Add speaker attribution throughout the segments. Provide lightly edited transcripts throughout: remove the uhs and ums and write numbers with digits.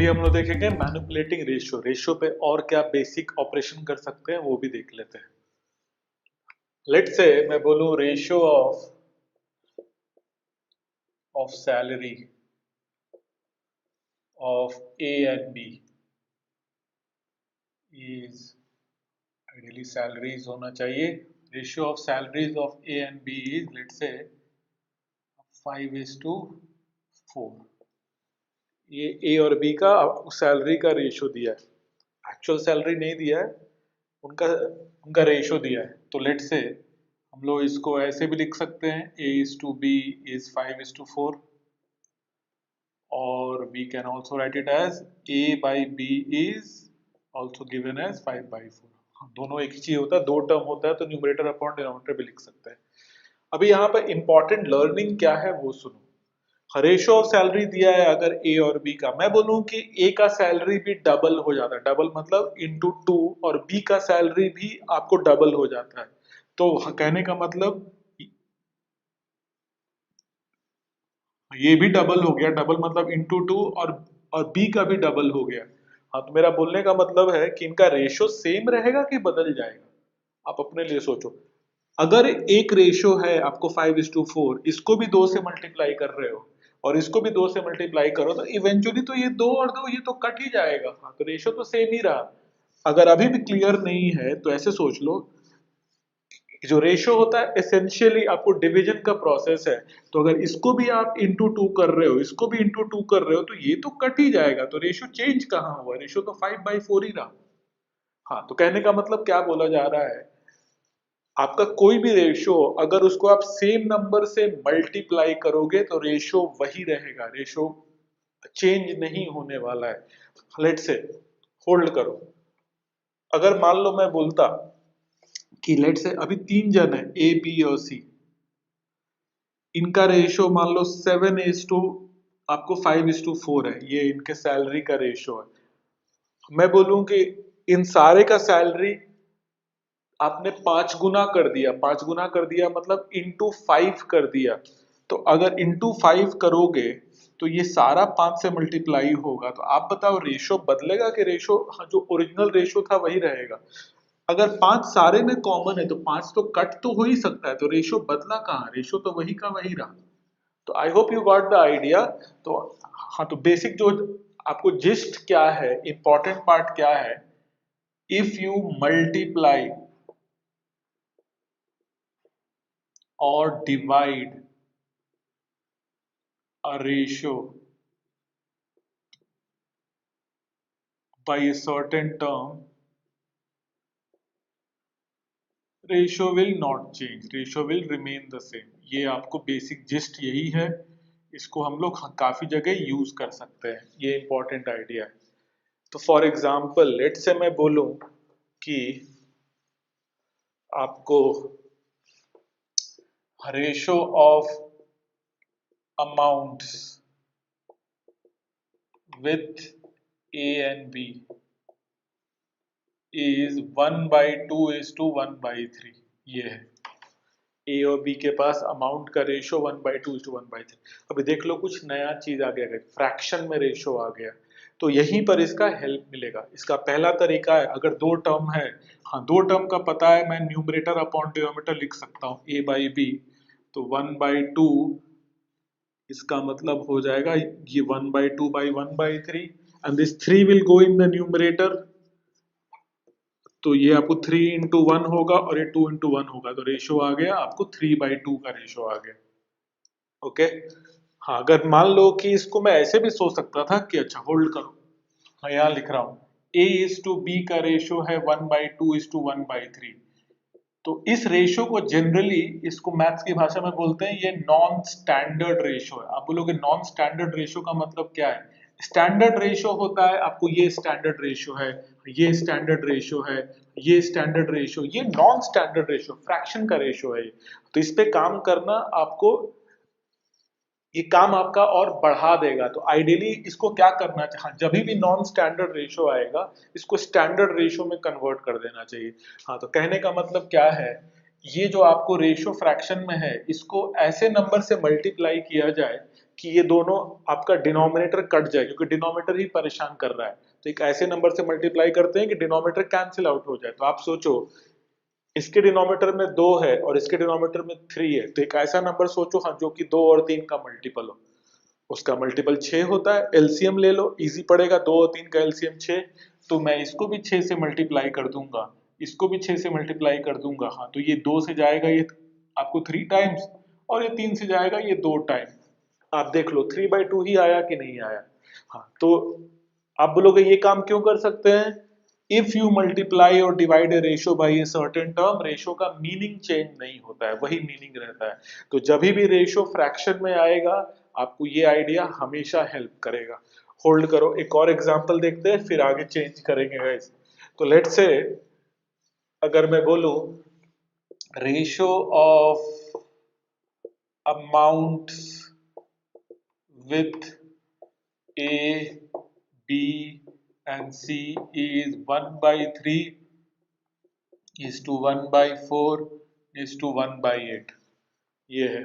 Speaker 1: अभी हम लोग देखेंगे मैनिपुलेटिंग रेशियो। रेशियो पे और क्या बेसिक ऑपरेशन कर सकते हैं वो भी देख लेते हैं। लेट्स से मैं बोलूं ratio of salary of A and B is, ideally salaries होना चाहिए। Ratio of salaries of A and B is let's say 5:4। ये ए और बी का सैलरी का रेशियो दिया है, एक्चुअल सैलरी नहीं दिया है, उनका उनका रेशियो दिया है। तो लेट्स से हम लोग इसको ऐसे भी लिख सकते हैं A:B is 5:4 और we can also write it as A/B is also given as 5/4। दोनों एक ही चीज होता है, दो टर्म होता है तो न्यूमरेटर अपॉन डिनोमिनेटर भी लिख सकते हैं। अभी यहाँ पर इंपॉर्टेंट लर्निंग क्या है वो सुनो। रेशियो ऑफ सैलरी दिया है अगर ए और बी का, मैं बोलूं कि ए का सैलरी भी डबल हो जाता है, डबल मतलब इंटू 2, और बी का सैलरी भी आपको डबल हो जाता है। तो कहने का मतलब ये भी डबल हो गया, डबल मतलब इंटू 2, और बी का भी डबल हो गया। हाँ, तो मेरा बोलने का मतलब है कि इनका रेशियो सेम रहेगा कि बदल जाएगा, आप अपने लिए सोचो। अगर एक रेशियो है आपको 5:4, इसको भी 2 से मल्टीप्लाई कर रहे हो और इसको भी 2 से मल्टीप्लाई करो, तो इवेंचुअली तो ये 2 और 2 ये तो कट ही जाएगा। हाँ, तो रेशियो तो सेम ही रहा। अगर अभी भी क्लियर नहीं है तो ऐसे सोच लो, जो रेशियो होता है एसेंशियली आपको डिवीजन का प्रोसेस है। तो अगर इसको भी आप इंटू 2 कर रहे हो, इसको भी इंटू 2 कर रहे हो, तो ये तो कट ही जाएगा। तो रेशियो चेंज कहाँ हुआ, रेशियो तो 5/4 ही रहा। हाँ, तो कहने का मतलब क्या बोला जा रहा है, आपका कोई भी रेशियो अगर उसको आप सेम नंबर से मल्टीप्लाई करोगे तो रेशियो वही रहेगा, रेशियो चेंज नहीं होने वाला है। लेट्स से होल्ड करो, अगर मान लो मैं बोलता कि लेट्स से अभी 3 जन है ए बी और सी, इनका रेशियो मान लो 7:, आपको 5:4 है, ये इनके सैलरी का रेशियो है। मैं बोलूं कि इन सारे का सैलरी आपने 5 गुना कर दिया, 5 गुना कर दिया मतलब इंटू 5 कर दिया। तो अगर इंटू 5 करोगे तो ये सारा 5 से मल्टीप्लाई होगा। तो आप बताओ रेशियो बदलेगा कि रेशियो जो ओरिजिनल रेशियो था वही रहेगा। अगर 5 सारे में कॉमन है तो 5 तो कट तो हो ही सकता है, तो रेशियो बदला कहाँ, रेशियो तो वही का वही रहा। तो I hope you got the idea. तो हाँ, तो बेसिक जो आपको जिस्ट क्या है, इंपॉर्टेंट पार्ट क्या है, if you multiply or divide a ratio by a certain term, ratio will not change, ratio will remain the same। ये आपको बेसिक जिस्ट यही है, इसको हम लोग काफी जगह यूज कर सकते हैं, ये इंपॉर्टेंट आइडिया है। तो फॉर एग्जाम्पल लेट से मैं बोलूं कि आपको ratio of amounts with A and B is 1/2:1/3, ये है। ए और बी के पास अमाउंट का रेशियो 1/2:1/3। अभी देख लो कुछ नया चीज आ गया, फ्रैक्शन में रेशियो आ गया, तो यहीं पर इसका हेल्प मिलेगा। इसका पहला तरीका है, अगर दो टर्म है, हाँ दो टर्म का पता है, मैं न्यूमरेटर अपॉन डिनोमिनेटर लिख सकता हूँ A/B। तो 1/2 इसका मतलब हो जाएगा ये 1/2/1/3 and this 3 will go in the numerator. तो ये आपको 3:1 होगा और ये 2:1 होगा, तो रेशियो आ गया आपको 3/2 का रेशियो आ गया। ओके, हाँ अगर मान लो कि इसको मैं ऐसे भी सोच सकता था कि अच्छा होल्ड करो, मैं यहाँ लिख रहा हूँ A:B का रेशियो है 1/2:1/3। तो इस रेशियो को जनरली, इसको मैथ्स की भाषा में बोलते हैं, ये नॉन स्टैंडर्ड रेशियो है। आप बोलोगे नॉन स्टैंडर्ड रेशियो का मतलब क्या है? स्टैंडर्ड रेशियो होता है आपको ये स्टैंडर्ड रेशियो है, ये स्टैंडर्ड रेशियो है, ये स्टैंडर्ड रेशियो, ये नॉन स्टैंडर्ड रेशियो फ्रैक्शन का रेशियो है। तो इस पे काम करना आपको, ये काम आपका और बढ़ा देगा। तो आइडियली इसको क्या करना चाहिए, हाँ, जब भी नॉन स्टैंडर्ड रेशियो आएगा इसको स्टैंडर्ड रेशियो में कन्वर्ट कर देना चाहिए। हाँ, तो कहने का मतलब क्या है, ये जो आपको रेशियो फ्रैक्शन में है इसको ऐसे नंबर से मल्टीप्लाई किया जाए कि ये दोनों आपका डिनोमिनेटर कट जाए, क्योंकि डिनोमिनेटर ही परेशान कर रहा है। तो एक ऐसे नंबर से मल्टीप्लाई करते हैं कि डिनोमिनेटर कैंसिल आउट हो जाए। तो आप सोचो इसके डिनोमिनेटर में 2 है और इसके डिनोमिनेटर में 3 है, तो एक ऐसा नंबर सोचो हाँ जो कि 2 और 3 का मल्टीपल हो। उसका मल्टीपल 6 होता है। एलसीएम ले लो, इजी पड़ेगा, 2 और 3 का एलसीएम 6। तो मैं इसको भी 6 से मल्टीप्लाई कर दूंगा, इसको भी 6 से मल्टीप्लाई कर दूंगा। हाँ तो ये 2 से जाएगा ये आपको 3 टाइम्स, और ये 3 से जाएगा ये 2 टाइम। आप देख लो 3/2 ही आया कि नहीं आया। हाँ तो आप बोलोगे ये काम क्यों कर सकते हैं? इफ यू मल्टीप्लाई और divide A ratio by a certain term, ratio का मीनिंग चेंज नहीं होता है, वही मीनिंग रहता है। तो जब भी रेशियो फ्रैक्शन में आएगा आपको ये आइडिया हमेशा हेल्प करेगा। होल्ड करो, एक और एग्जांपल देखते हैं फिर आगे चेंज करेंगे गाइस। तो लेट्स से अगर मैं बोलूं ratio of amounts with A, B and C is 1/3 is to 1/4 is to 1/8। ये है।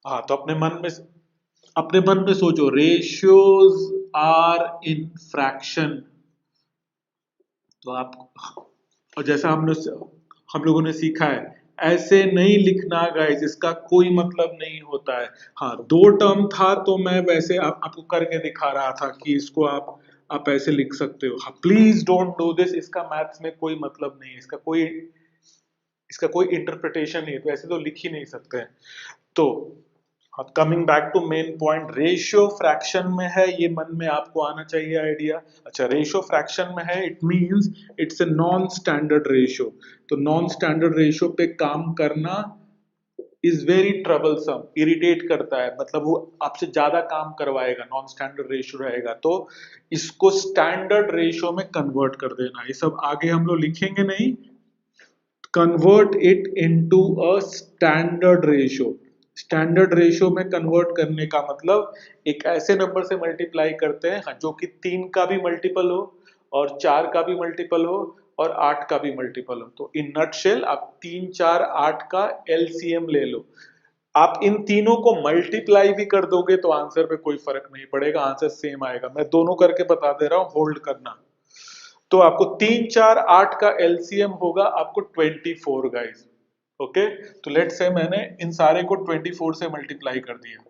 Speaker 1: हाँ तो अपने मन में सोचो रेशियोज आर इन फ्रैक्शन। तो आप, और जैसा हम लोगों ने सीखा है ऐसे नहीं लिखना गाइस, इसका कोई मतलब नहीं होता है। हाँ 2 टर्म था तो मैं वैसे आपको करके दिखा रहा था कि इसको आप ऐसे लिख सकते हो। हाँ प्लीज डोंट डू दिस, इसका मैथ्स में कोई मतलब नहीं है, इसका कोई इंटरप्रिटेशन नहीं है, तो ऐसे तो लिख ही नहीं सकते हैं। तो coming back to main point, ratio fraction में है, ये मन में आपको आना चाहिए आइडिया। अच्छा रेशियो फ्रैक्शन में है it means it's a non standard ratio. तो नॉन स्टैंडर्ड रेशियो पे काम करना इज वेरी ट्रबलसम, इरिटेट करता है, मतलब वो आपसे ज्यादा काम करवाएगा। नॉन स्टैंडर्ड रेशियो रहेगा तो इसको स्टैंडर्ड रेशियो में कन्वर्ट कर देना। ये सब आगे हम लोग लिखेंगे नहीं, convert it into a standard ratio. Standard ratio में कन्वर्ट करने का मतलब एक ऐसे नंबर से मल्टीप्लाई करते हैं जो कि 3 का भी मल्टीपल हो और 4 का भी मल्टीपल हो और 8 का भी मल्टीपल हो। तो इन नटशेल आप 3, 4, 8 का एलसीएम ले लो। आप इन तीनों को मल्टीप्लाई भी कर दोगे तो आंसर पे कोई फर्क नहीं पड़ेगा, आंसर सेम आएगा। मैं दोनों करके बता दे रहा हूं, होल्ड करना। तो आपको 3, 4, 8 का एलसीएम होगा आपको 24 गाइस। ओके तो लेट्स से मैंने इन सारे को 24 से मल्टीप्लाई कर दिया।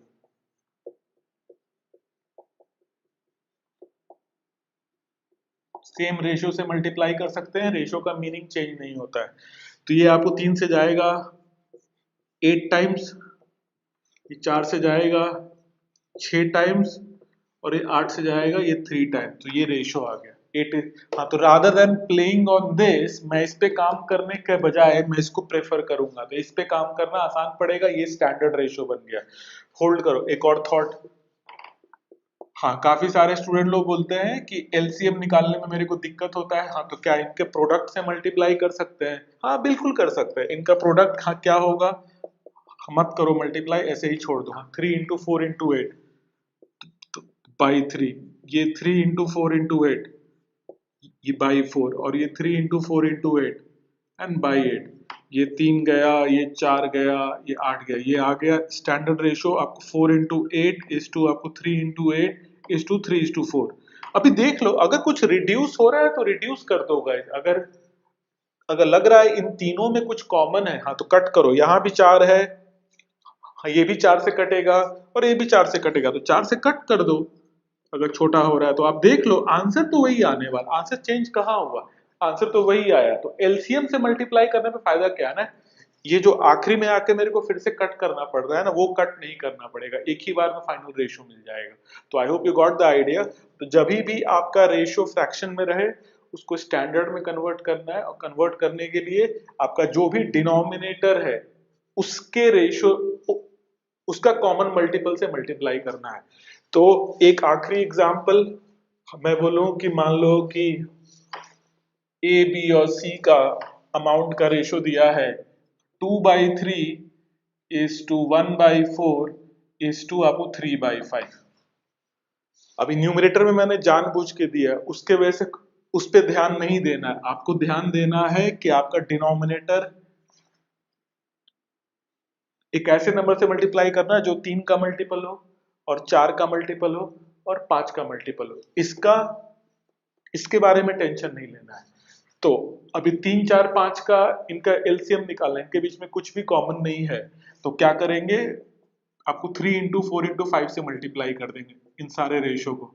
Speaker 1: सेम रेशियो से मल्टीप्लाई कर सकते हैं, रेशियो का मीनिंग चेंज नहीं होता है। तो ये आपको 3 से जाएगा 8 टाइम्स, ये 4 से जाएगा 6 टाइम्स और ये 8 से जाएगा ये 3 टाइम्स। तो ये रेशियो आ गया 8। हाँ तो rather than playing on this, मैं इस पे काम करने के बजाय मैं इसको प्रेफर करूंगा। तो इस पे काम करना आसान पड़ेगा, ये स्टैंडर्ड रेशियो बन गया। होल्ड करो, एक और थॉट। हाँ काफी सारे स्टूडेंट लोग बोलते हैं कि एलसीएम निकालने में मेरे को दिक्कत होता है। हाँ तो क्या इनके प्रोडक्ट से मल्टीप्लाई कर सकते हैं? हाँ बिल्कुल कर सकते हैं। इनका प्रोडक्ट हाँ क्या होगा, मत करो मल्टीप्लाई, ऐसे ही छोड़ दो। हाँ 3 इंटू 4 इंटू 8 बाई 3, ये 3 इंटू 4 इंटू 8 ये बाई 4, और ये 3 इंटू 4 इंटू 8 एंड बाई 8। ये 3 गया, ये 4 गया, ये 8 गया, ये आ गया स्टैंडर्ड रेशियो आपको 4 इंटू 8 इज टू आपको 3 into 8 is to 3 is to 4। अभी देख लो अगर कुछ रिड्यूस हो रहा है तो रिड्यूस कर दो गाइस। अगर अगर लग रहा है इन तीनों में कुछ कॉमन है, हाँ तो कट करो। यहाँ भी 4 है, हाँ ये भी 4 से कटेगा और ये भी 4 से कटेगा, तो 4 से कट कर दो। अगर छोटा हो रहा है तो आप देख लो आंसर तो वही आने वाला, आंसर चेंज कहाँ हुआ, आंसर तो वही आया। तो एलसीएम से मल्टीप्लाई करने में फायदा क्या है ना, ये जो आखिरी में आके मेरे को फिर से कट करना पड़ रहा है ना, वो कट नहीं करना पड़ेगा, एक ही बार में फाइनल रेशियो मिल जाएगा। तो I hope you got the idea. तो जब भी आपका रेशियो फ्रैक्शन में रहे उसको स्टैंडर्ड में कन्वर्ट करना है, और कन्वर्ट करने के लिए आपका जो भी डिनोमिनेटर है उसके रेशियो, उसका कॉमन मल्टीपल से मल्टीप्लाई करना है। तो एक आखिरी एग्जांपल मैं बोलूं कि मान लो कि ए बी और सी का अमाउंट का रेशियो दिया है 2/3 इज टू 1/4 इज टू आपको 3/5। अभी न्यूमरेटर में मैंने जानबूझ के दिया, उसके वजह से उस पे ध्यान नहीं देना है। आपको ध्यान देना है कि आपका डिनोमिनेटर एक ऐसे नंबर से मल्टीप्लाई करना जो 3 का मल्टीपल हो और 4 का मल्टीपल हो और 5 का मल्टीपल हो। इसके बारे में टेंशन नहीं लेना है। तो अभी 3 4 5 का इनका एलसीएम निकालना है, इनके बीच में कुछ भी कॉमन नहीं है, तो क्या करेंगे, आपको 3 इंटू 4 इंटू 5 से मल्टीप्लाई कर देंगे इन सारे रेशो को।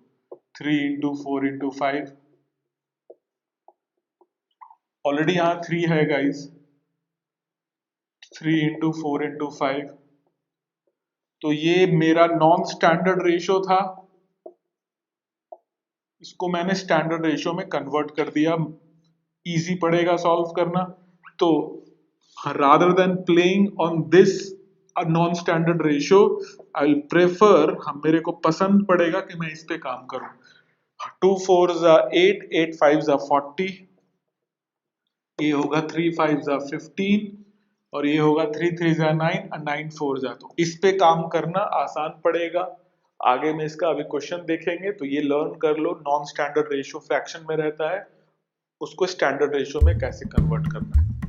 Speaker 1: 3 इंटू 4 इंटू 5, ऑलरेडी यहाँ 3 है गाइस, 3 इंटू 4 इंटू 5, तो ये मेरा नॉन स्टैंडर्ड रेशो था, इसको मैंने स्टैंडर्ड रेशो में कन्वर्ट कर दिया। इजी पड़ेगा सॉल्व करना। तो rather than playing on this non standard ratio, I will prefer, हम मेरे को पसंद पड़ेगा कि मैं इस पे काम करूं। 2 4s are 8, 8 5s are 40, ये होगा 3 5s are 15 और ये होगा 3 3s are 9 और 9 4s are, तो इस पे काम करना आसान पड़ेगा। आगे में इसका अभी क्वेश्चन देखेंगे, तो ये लर्न कर लो नॉन स्टैंडर्ड रेशियो फ्रैक्शन में रहता है, उसको स्टैंडर्ड रेशियो में कैसे कन्वर्ट करना है।